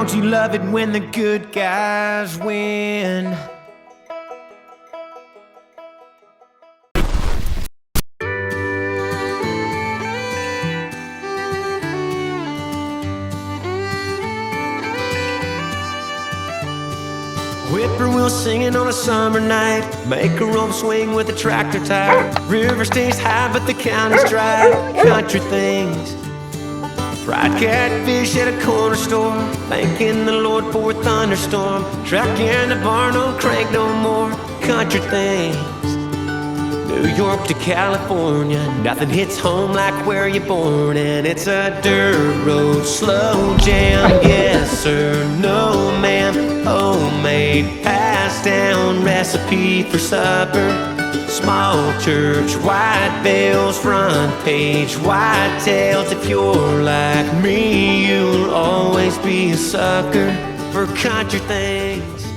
Don't you love it when the good guys win? Whippoorwill singing on a summer night, make a rope swing with a tractor tire. River stays high but the county's dry. Country things. Fried catfish at a corner store, thanking the Lord for a thunderstorm. Track in the barn, don't crank no more. Country things. New York to California, nothing hits home like where you're born. And it's a dirt road, slow jam. Yes sir, no ma'am. Homemade, passed down recipe for supper. Small church, white veils, front page, white tails. If you're like me, you'll always be a sucker for country things.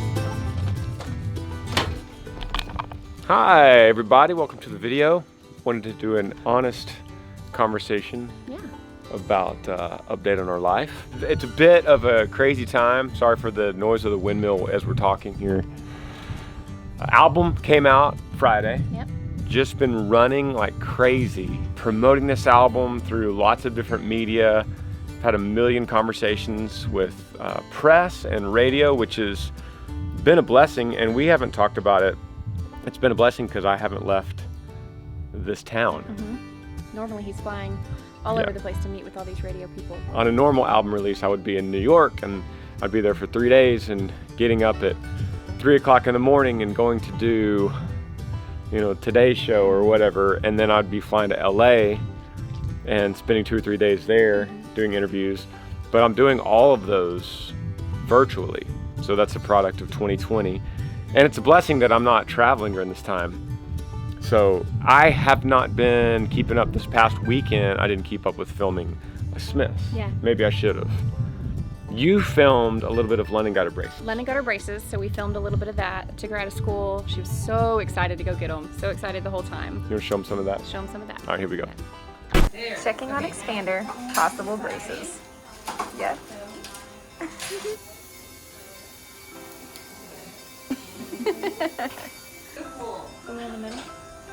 Hi everybody, welcome to the video. Wanted to do an honest conversation about update on our life. It's a bit of a crazy time. Sorry for the noise of the windmill as we're talking here. Album came out Friday. Yep. Just been running like crazy, promoting this album through lots of different media. I've had a million conversations with press and radio, which has been a blessing, and we haven't talked about it. It's been a blessing because I haven't left this town. Normally he's flying all over the place to meet with all these radio people. On a normal album release, I would be in New York and I'd be there for 3 days and getting up at 3 o'clock in the morning and going to do, you know, Today's Show or whatever, and then I'd be flying to LA and spending 2 or 3 days there doing interviews. But I'm doing all of those virtually. So that's a product of 2020. And it's a blessing that I'm not traveling during this time. So I have not been keeping up this past weekend. I didn't keep up with filming Smiths. Yeah. Maybe I should have. You filmed a little bit of London Got Her Braces. London got her braces, so we filmed a little bit of that. Took her out of school. She was so excited to go get them. So excited the whole time. You want to show them some of that? Show them some of that. All right, here we go. Checking on expander, possible braces. Yes.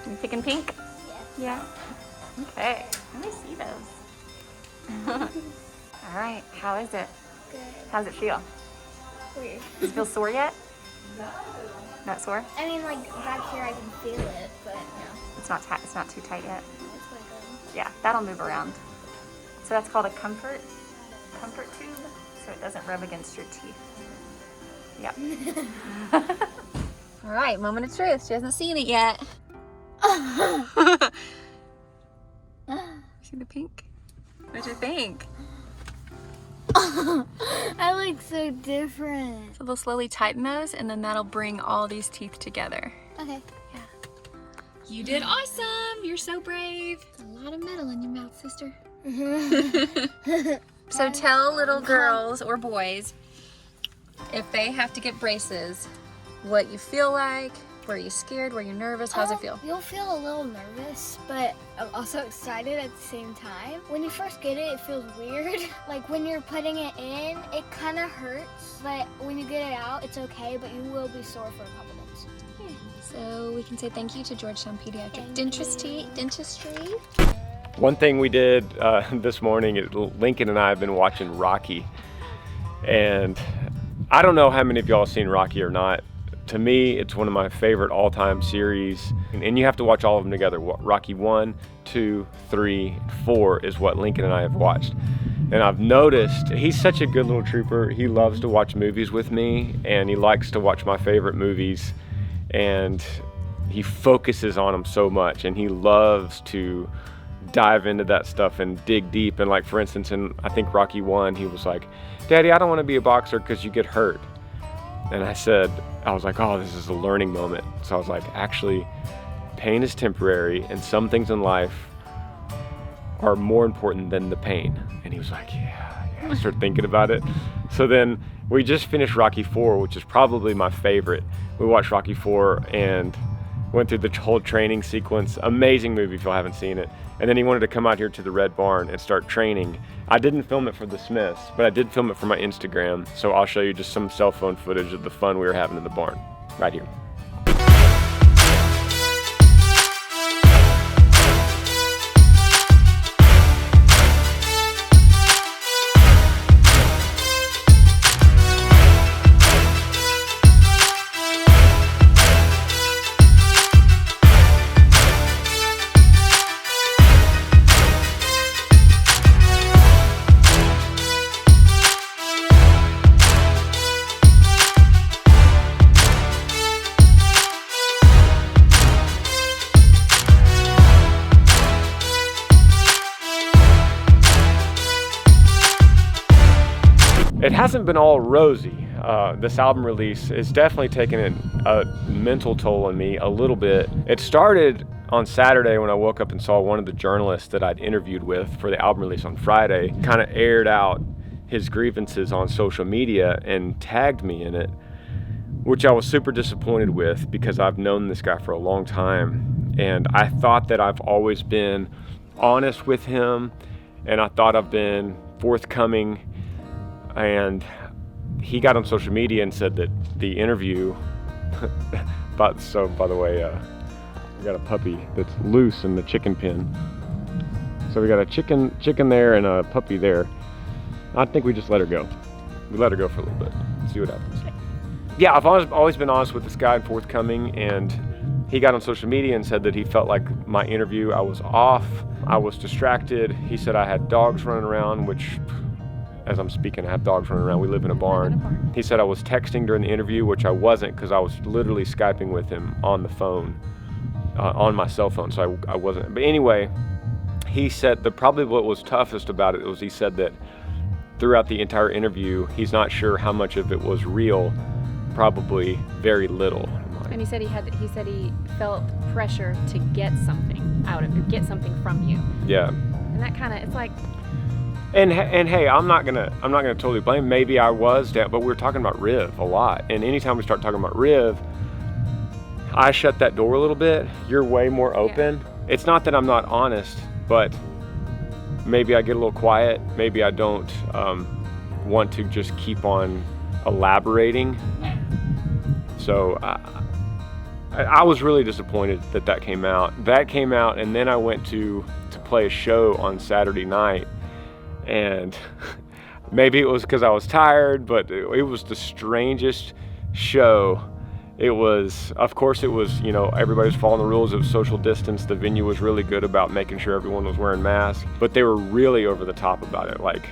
You picking pink? Yeah. Okay. Let me see those. All right. How is it? Good. How's it feel? Weird. Does it feel sore yet? Not sore? I mean, like back here I can feel it, but no. It's not tight. It's not too tight yet. It's like Yeah, that'll move around. So that's called a comfort tube, so it doesn't rub against your teeth. Yep. All right, moment of truth. She hasn't seen it yet. See the pink? What do you think? I look so different. So they'll slowly tighten those, and then that'll bring all these teeth together. Okay. Yeah. You did awesome. You're so brave. A lot of metal in your mouth, sister. So tell little girls or boys, if they have to get braces, what you feel like, were you scared, were you nervous, how's it feel? You'll feel a little nervous, but also excited at the same time. When you first get it, it feels weird. Like when you're putting it in, it kind of hurts, but when you get it out, it's okay, but you will be sore for a couple days. So we can say thank you to Georgetown Pediatric Dentistry. One thing we did this morning is Lincoln and I have been watching Rocky. And I don't know how many of y'all have seen Rocky or not. To me, it's one of my favorite all-time series. And you have to watch all of them together. Rocky 1, 2, 3, 4 is what Lincoln and I have watched. And I've noticed he's such a good little trooper. He loves to watch movies with me, and he likes to watch my favorite movies. And he focuses on them so much, and he loves to dive into that stuff and dig deep. And like, for instance, in I think Rocky 1, he was like, "Daddy, I don't want to be a boxer because you get hurt." And I was like, oh, this is a learning moment. So I was like, actually, pain is temporary, and some things in life are more important than the pain. And he was like, yeah. I started thinking about it. So then we just finished Rocky 4, which is probably my favorite. We watched Rocky 4, and went through the whole training sequence. Amazing movie if y'all haven't seen it. And then he wanted to come out here to the Red Barn and start training. I didn't film it for the Smiths, but I did film it for my Instagram. So I'll show you just some cell phone footage of the fun we were having in the barn, right here. It hasn't been all rosy. This album release is definitely taken a mental toll on me a little bit. It started on Saturday when I woke up and saw one of the journalists that I'd interviewed with for the album release on Friday kind of aired out his grievances on social media and tagged me in it, which I was super disappointed with because I've known this guy for a long time. And I thought that I've always been honest with him, and I thought I've been forthcoming. And he got on social media and said that the interview, by the way, we got a puppy that's loose in the chicken pen. So we got a chicken there and a puppy there. I think we just let her go. We let her go for a little bit, see what happens. Yeah, I've always been honest with this guy and forthcoming, and he got on social media and said that he felt like my interview, I was off, I was distracted. He said I had dogs running around, which, as I'm speaking, I have dogs running around. We live in a barn. He said I was texting during the interview, which I wasn't, because I was literally Skyping with him on the phone, on my cell phone, so I wasn't. But anyway, he said that probably what was toughest about it was he said that throughout the entire interview, he's not sure how much of it was real, probably very little. And he said he felt pressure to get something out of you, get something from you. Yeah. And that kind of, it's like. And hey, I'm not gonna totally blame. Maybe I was down, but we're talking about Riv a lot. And anytime we start talking about Riv, I shut that door a little bit. You're way more open. Yeah. It's not that I'm not honest, but maybe I get a little quiet. Maybe I don't want to just keep on elaborating. So I was really disappointed that came out. That came out, and then I went to play a show on Saturday night. And maybe it was because I was tired, but it was the strangest show. It was, of course, everybody was following the rules of social distance. The venue was really good about making sure everyone was wearing masks, but they were really over the top about it. Like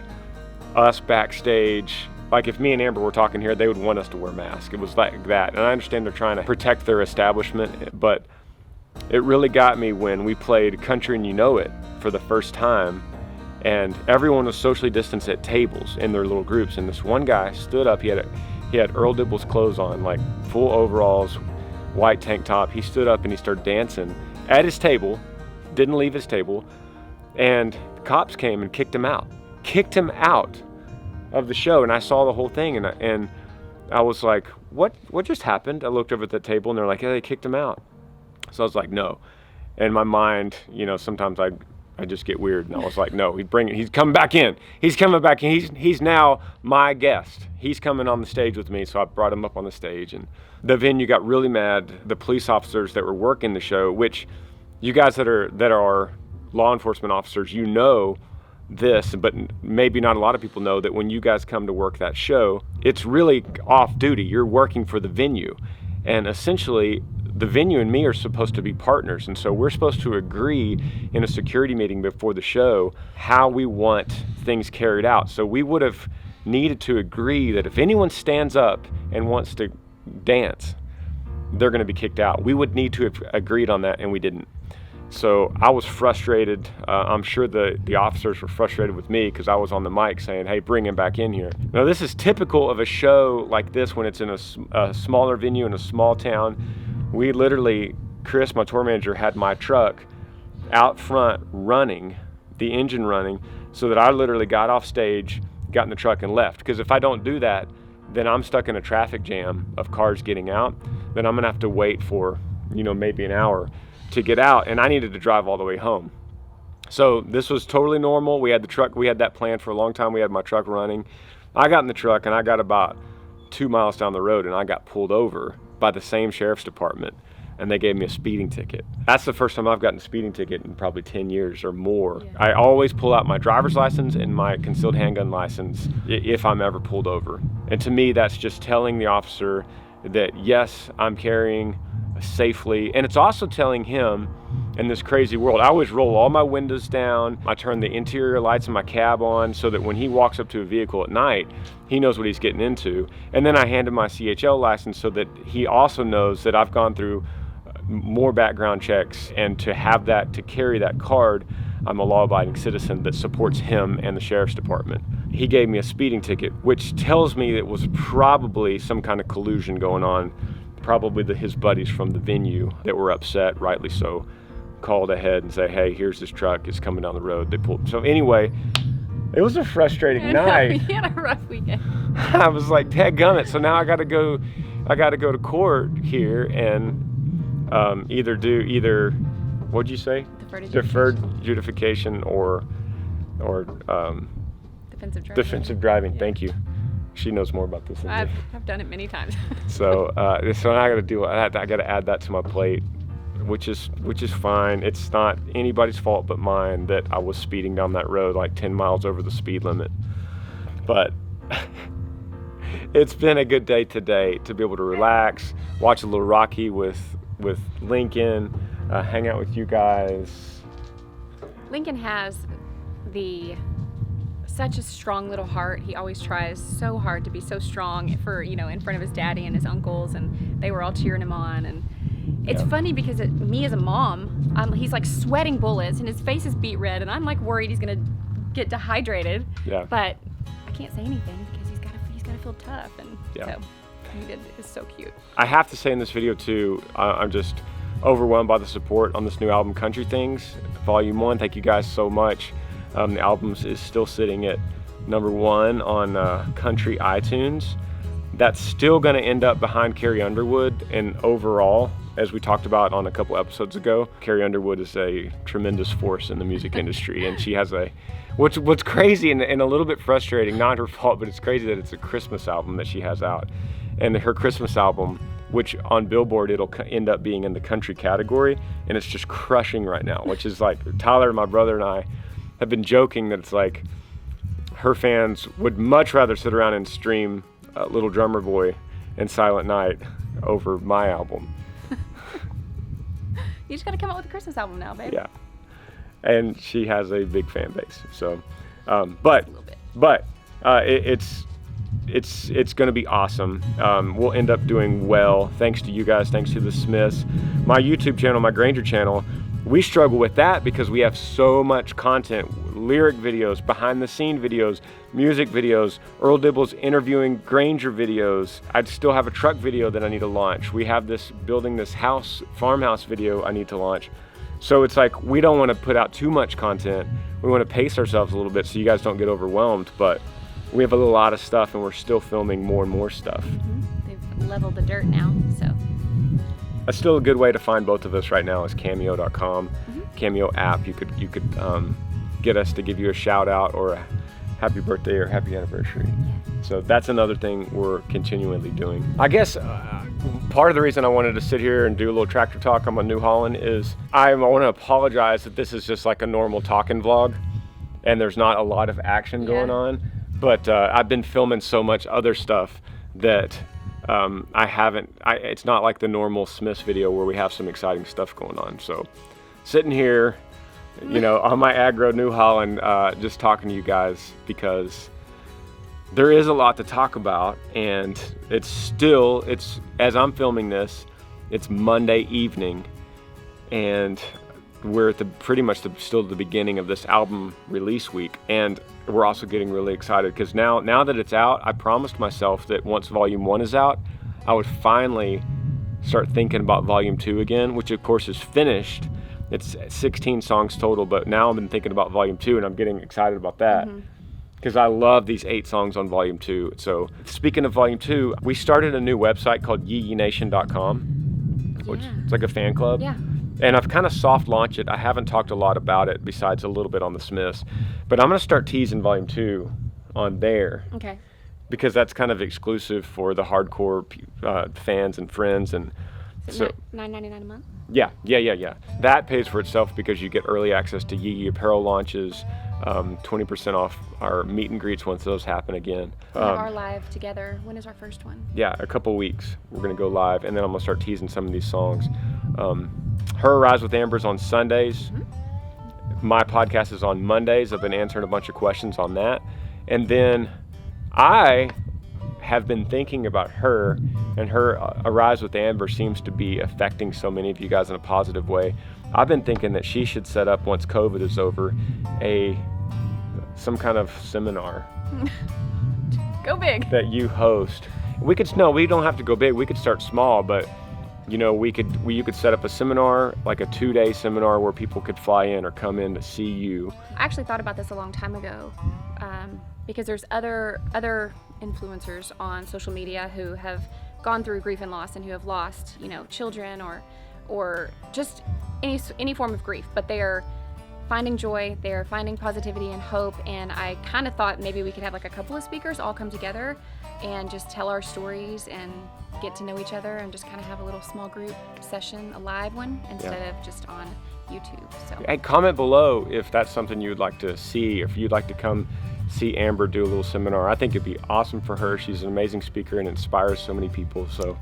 us backstage, like if me and Amber were talking here, they would want us to wear masks. It was like that. And I understand they're trying to protect their establishment, but it really got me when we played Country and You Know It for the first time. And everyone was socially distanced at tables in their little groups. And this one guy stood up. He had Earl Dibble's clothes on, like full overalls, white tank top. He stood up and he started dancing at his table, didn't leave his table. And the cops came and kicked him out of the show. And I saw the whole thing, and I was like, what just happened? I looked over at the table and they're like, yeah, they kicked him out. So I was like, no. And my mind, sometimes I just get weird, and I was like, no, he's coming back in. He's coming back in. He's now my guest. He's coming on the stage with me, so I brought him up on the stage, and the venue got really mad. The police officers that were working the show, which you guys that are law enforcement officers, you know this, but maybe not a lot of people know that when you guys come to work that show, it's really off duty. You're working for the venue, and essentially the venue and me are supposed to be partners, and so we're supposed to agree in a security meeting before the show how we want things carried out. So we would have needed to agree that if anyone stands up and wants to dance, they're going to be kicked out. We would need to have agreed on that, and we didn't. So I was frustrated. I'm sure the officers were frustrated with me because I was on the mic saying, hey, bring him back in here. Now, this is typical of a show like this when it's in a smaller venue in a small town. We literally, Chris, my tour manager, had my truck out front running, the engine running, so that I literally got off stage, got in the truck and left. Because if I don't do that, then I'm stuck in a traffic jam of cars getting out. Then I'm gonna have to wait for maybe an hour to get out, and I needed to drive all the way home. So this was totally normal. We had that planned for a long time. We had my truck running. I got in the truck and I got about 2 miles down the road and I got pulled over by the same sheriff's department, and they gave me a speeding ticket. That's the first time I've gotten a speeding ticket in probably 10 years or more. Yeah. I always pull out my driver's license and my concealed handgun license if I'm ever pulled over. And to me, that's just telling the officer that yes, I'm carrying safely, and it's also telling him, in this crazy world, I always roll all my windows down. I turn the interior lights in my cab on so that when he walks up to a vehicle at night, he knows what he's getting into. And then I hand him my CHL license so that he also knows that I've gone through more background checks, and to carry that card, I'm a law-abiding citizen that supports him and the sheriff's department. He gave me a speeding ticket, which tells me it was probably some kind of collusion going on. Probably his buddies from the venue that were upset, rightly so, called ahead and say, hey, here's this truck, it's coming down the road. They pulled. So anyway, it was a frustrating night. We had a rough weekend. I was like, dadgummit. So now I got to go to court here and either what'd you say? Deferred adjudication or defensive driving. Yeah. Thank you. She knows more about this than me. I've done it many times. So now I got to do. I got to add that to my plate, which is fine. It's not anybody's fault but mine that I was speeding down that road like 10 miles over the speed limit. But it's been a good day today to be able to relax, watch a little Rocky with Lincoln, hang out with you guys. Lincoln has such a strong little heart. He always tries so hard to be so strong for, in front of his daddy and his uncles, and they were all cheering him on. And it's funny because me as a mom, he's like sweating bullets and his face is beet red, and I'm like worried he's gonna get dehydrated. Yeah. But I can't say anything because he's gotta feel tough, and so it's so cute. I have to say in this video too, I'm just overwhelmed by the support on this new album, Country Things, Volume 1. Thank you guys so much. The album is still sitting at #1 on country iTunes. That's still going to end up behind Carrie Underwood, and overall, as we talked about on a couple episodes ago, Carrie Underwood is a tremendous force in the music industry, and she has what's crazy and a little bit frustrating, not her fault, but it's crazy that it's a Christmas album that she has out. And her Christmas album, which on Billboard it'll end up being in the country category, and it's just crushing right now, which is like Tyler, my brother, and I have been joking that it's like her fans would much rather sit around and stream Little Drummer Boy and Silent Night over my album. You just gotta come out with a Christmas album now, babe. Yeah, and she has a big fan base. So, but it's going to be awesome. We'll end up doing well thanks to you guys, thanks to the Smiths. My YouTube channel, my Granger channel, we struggle with that because we have so much content, lyric videos, behind the scene videos, music videos, Earl Dibble's interviewing Granger videos. I still have a truck video that I need to launch. We have this building this house, farmhouse video I need to launch. So it's like, we don't want to put out too much content. We want to pace ourselves a little bit so you guys don't get overwhelmed, but we have a lot of stuff and we're still filming more and more stuff. Mm-hmm. They've leveled the dirt now, so. That's still a good way to find both of us right now is cameo.com, Cameo app. You could get us to give you a shout out or a happy birthday or happy anniversary. So that's another thing we're continually doing. I guess part of the reason I wanted to sit here and do a little tractor talk on my New Holland is I want to apologize that this is just like a normal talking vlog and there's not a lot of action going on. But I've been filming so much other stuff that it's not like the normal Smiths video where we have some exciting stuff going on. So sitting here, on my Agro New Holland, just talking to you guys because there is a lot to talk about, and it's as I'm filming this, it's Monday evening, and we're at pretty much still at the beginning of this album release week, and we're also getting really excited because now that it's out, I promised myself that once Volume 1 is out, I would finally start thinking about Volume 2 again, which of course is finished. It's 16 songs total, but now I've been thinking about Volume 2 and I'm getting excited about that because I love these 8 songs on Volume 2. So speaking of Volume 2, we started a new website called yeenation.com. which it's like a fan club. Yeah. And I've kind of soft launched it. I haven't talked a lot about it besides a little bit on the Smiths. But I'm going to start teasing volume 2 on there. Okay. Because that's kind of exclusive for the hardcore fans and friends. And Is so it $9.99 a month? yeah. That pays for itself because you get early access to Yee apparel launches, 20% off our meet and greets once those happen again. We have our live together. When is our first one? Yeah, a couple weeks. We're going to go live, and then I'm going to start teasing some of these songs. Her Rise with Amber's on Sundays. My podcast is on Mondays. I've been answering a bunch of questions on that. And then I have been thinking about her, and her Arise with Amber seems to be affecting so many of you guys in a positive way. I've been thinking that she should set up, once COVID is over, some kind of seminar Go big. that you host. We don't have to go big. We could start small, but you know, you could set up a seminar, like a 2-day seminar where people could fly in or come in to see you. I actually thought about this a long time ago, because there's other influencers on social media who have gone through grief and loss and who have lost, you know, children or just any form of grief, but they are finding joy, they're finding positivity and hope. And I kind of thought maybe we could have like a couple of speakers all come together and just tell our stories and get to know each other and just kind of have a little small group session, a live one, instead of just on YouTube. So Hey, comment below if that's something you would like to see, if you'd like to come see Amber do a little seminar. I think it'd be awesome for her. She's an amazing speaker and inspires so many people. So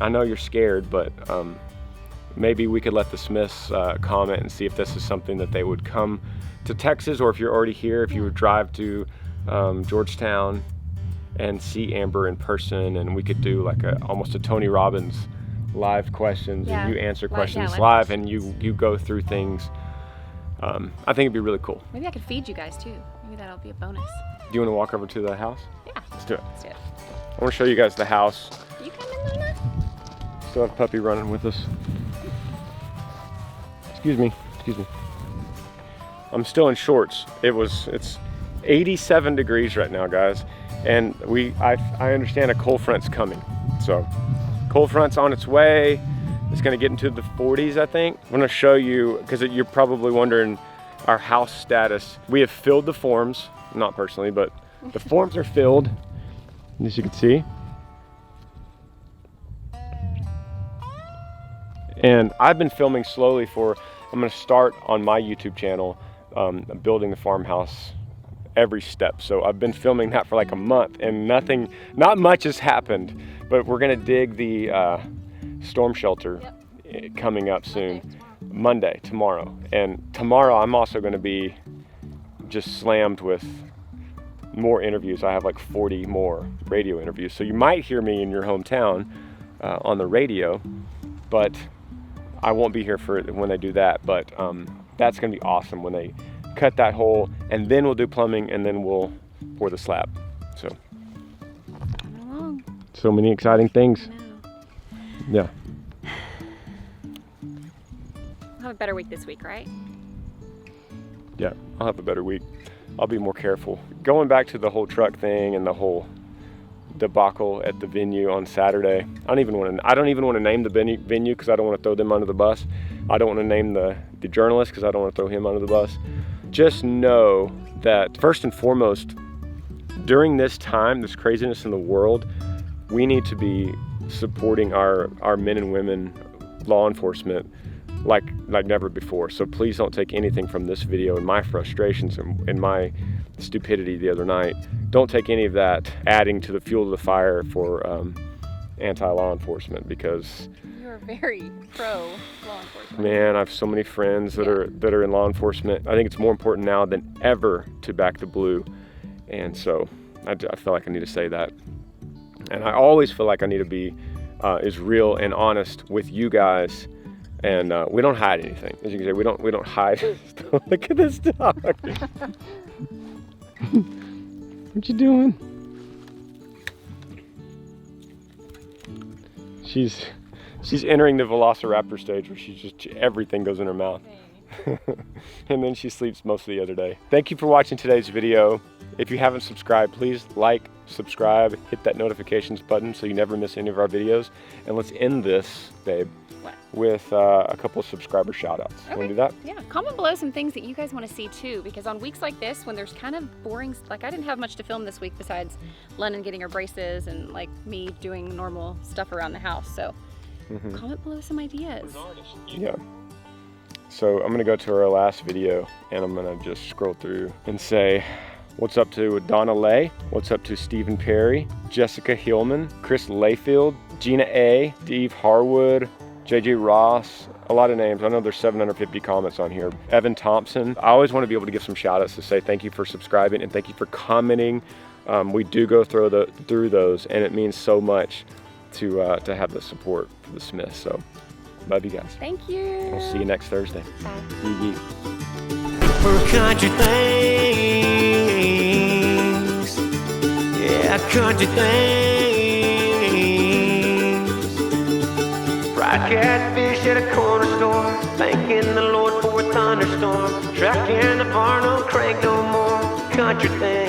I know you're scared, but maybe we could let the Smiths comment and see if this is something that they would come to Texas, or if you're already here, if you would drive to Georgetown and see Amber in person, and we could do like almost a Tony Robbins live questions, and you answer questions live, and you go through things. I think it'd be really cool. maybe I could feed you guys too. Maybe that'll be a bonus. Do you want to walk over to the house? Yeah. Let's do it. Let's do it. I want to show you guys the house. You come in, Mama. Still have Puppy running with us. Excuse me. I'm still in shorts. It's 87 degrees right now, guys, and I understand a cold front's coming. So cold front's on its way. It's gonna get into the 40s, I think. I'm gonna show you, because you're probably wondering our house status. We have filled the forms, not personally, but the forms are filled, as you can see. And I've been filming slowly I'm gonna start on my YouTube channel, building the farmhouse every step. So I've been filming that for like a month, and not much has happened, but we're gonna dig the storm shelter coming up soon. Monday, tomorrow. And tomorrow I'm also gonna be just slammed with more interviews. I have like 40 more radio interviews. So you might hear me in your hometown on the radio, but I won't be here for it when they do that. But that's gonna be awesome when they cut that hole, and then we'll do plumbing, and then we'll pour the slab. So Coming along. so many exciting things. Yeah. We'll have a better week this week, right? Yeah, I'll have a better week. I'll be more careful. Going back to the whole truck thing and the whole debacle at the venue on Saturday. I don't even want to name the venue because I don't want to throw them under the bus. I don't want to name the journalist because I don't want to throw him under the bus. Just know that first and foremost, during this time, this craziness in the world, we need to be supporting our men and women, law enforcement, like never before. So please don't take anything from this video and my frustrations and my stupidity the other night. Don't take any of that adding to the fuel to the fire for anti-law enforcement, because You're very pro law enforcement. man, I have so many friends that are in law enforcement. I think it's more important now than ever to back the blue, and so I feel like I need to say that. And I always feel like I need to be as real and honest with you guys. And we don't hide anything. As you can see, we don't hide. Look at this dog. What you doing? She's entering the velociraptor stage where everything goes in her mouth. And then she sleeps most of the other day. Thank you for watching today's video. If you haven't subscribed, please like, subscribe, hit that notifications button so you never miss any of our videos. And let's end this, babe. What? with a couple of subscriber shout outs. Want to do that? Yeah, comment below some things that you guys want to see too, because on weeks like this, when there's kind of boring, like I didn't have much to film this week besides Lennon getting her braces and like me doing normal stuff around the house. So comment below some ideas. Yeah. So I'm gonna go to our last video and I'm gonna just scroll through and say, what's up to Donna Lay? What's up to Stephen Perry, Jessica Hillman, Chris Layfield, Gina A, Steve Harwood, JJ Ross, a lot of names. I know there's 750 comments on here. Evan Thompson. I always want to be able to give some shout outs to say thank you for subscribing and thank you for commenting. We do go through those and it means so much to have the support for the Smiths. So love you guys. Thank you. We'll see you next Thursday. Bye. Yee yee. For country things, yeah, country things. Fried catfish at a corner store, thanking the Lord for a thunderstorm. Track in the barn, no crank no more. Country things.